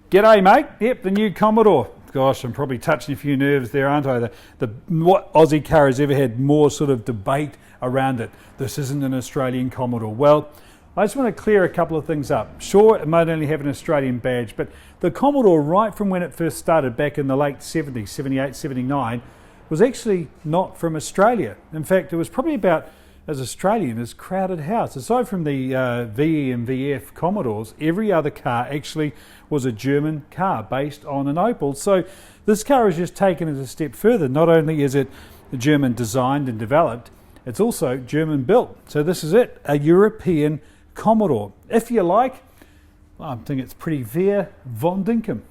G'day, mate. Yep, the new Commodore. Gosh, I'm probably touching a few nerves there, aren't I? What Aussie car has ever had more sort of debate around it? This isn't an Australian Commodore. Well, I just want to clear a couple of things up. Sure, it might only have an Australian badge, but the Commodore, right from when it first started back in the late 70s, 78, 79, was actually not from Australia. In fact, it was probably about as Australian as Crowded House. Aside from the VE and VF Commodores, every other car actually was a German car based on an Opel. So this car is just taken it a step further. Not only is it German designed and developed, it's also German built. So this is it, a European Commodore. If you like, well, I think it's pretty fair von Dinkum.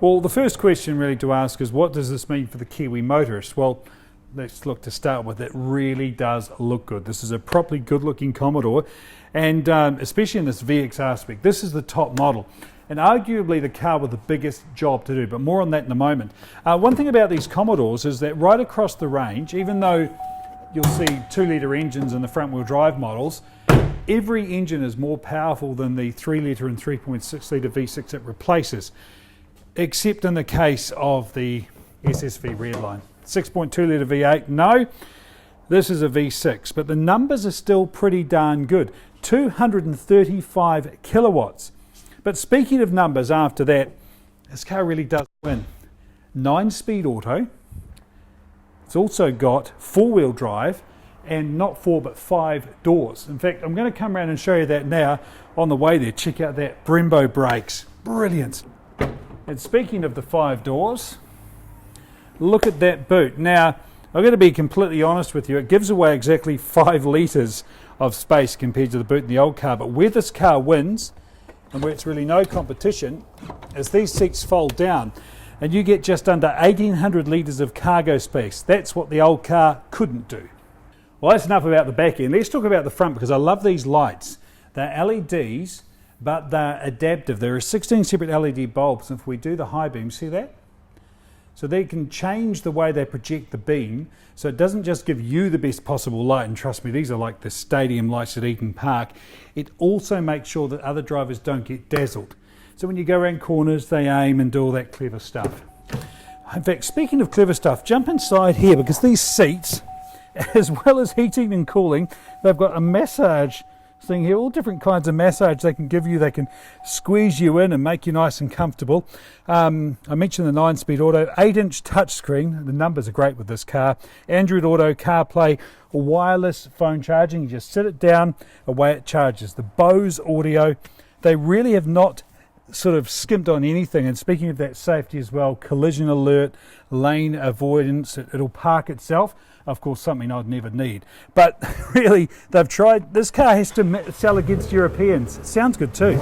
Well, the first question really to ask is, what does this mean for the Kiwi motorist? Well, let's look to start with. It really does look good. This is a properly good looking Commodore, and especially in this VXR spec, this is the top model and arguably the car with the biggest job to do, but more on that in a moment. One thing about these Commodores is that right across the range, even though you'll see 2-litre engines in the front wheel drive models, every engine is more powerful than the 3-litre and 3.6-litre V6 it replaces, except in the case of the SSV Redline. 6.2-litre V8, no, this is a V6, but the numbers are still pretty darn good. 235 kilowatts. But speaking of numbers after that, this car really does win. 9-speed auto. It's also got 4-wheel drive and not 4 but 5 doors. In fact, I'm going to come around and show you that now on the way there. Check out that Brembo brakes. Brilliant. And speaking of the 5 doors, look at that boot. Now, I'm going to be completely honest with you. It gives away exactly 5 litres of space compared to the boot in the old car. But where this car wins, and where it's really no competition, is these seats fold down. And you get just under 1,800 litres of cargo space. That's what the old car couldn't do. Well, that's enough about the back end. Let's talk about the front, because I love these lights. They're LEDs, but they're adaptive. There are 16 separate LED bulbs. And if we do the high beam, see that? So they can change the way they project the beam, so it doesn't just give you the best possible light, and trust me, these are like the stadium lights at Eden Park. It also makes sure that other drivers don't get dazzled. So when you go around corners, they aim and do all that clever stuff. In fact, speaking of clever stuff, jump inside here, because these seats, as well as heating and cooling, they've got a massage thing here, all different kinds of massage they can give you. They can squeeze you in and make you nice and comfortable. I mentioned the 9-speed auto, 8-inch touchscreen. The numbers are great with this car. Android Auto, CarPlay, wireless phone charging. You just sit it down, away it charges. The Bose audio, they really have not sort of skimped on anything. And speaking of that safety as well, collision alert, lane avoidance, it'll park itself. Of course, something I'd never need. But really, they've tried. This car has to sell against Europeans. It sounds good too.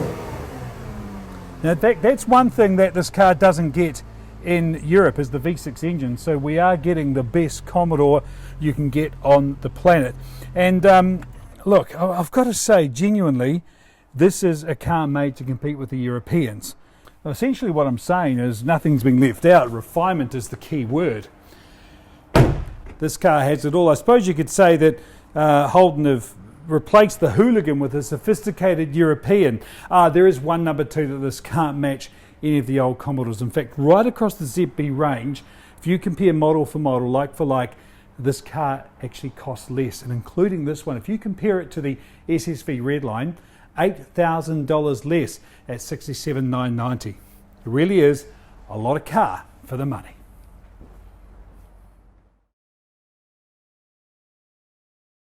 Now, in fact, that's one thing that this car doesn't get in Europe, is the V6 engine. So we are getting the best Commodore you can get on the planet. And look, I've got to say, genuinely, this is a car made to compete with the Europeans. Essentially what I'm saying is nothing's been left out. Refinement is the key word. This car has it all. I suppose you could say that Holden have replaced the hooligan with a sophisticated European. There is one number 2 that this can't match any of the old Commodores. In fact, right across the ZB range, if you compare model for model, like for like, this car actually costs less. And including this one, if you compare it to the SSV Redline, $8,000 less at $67,990. It really is a lot of car for the money.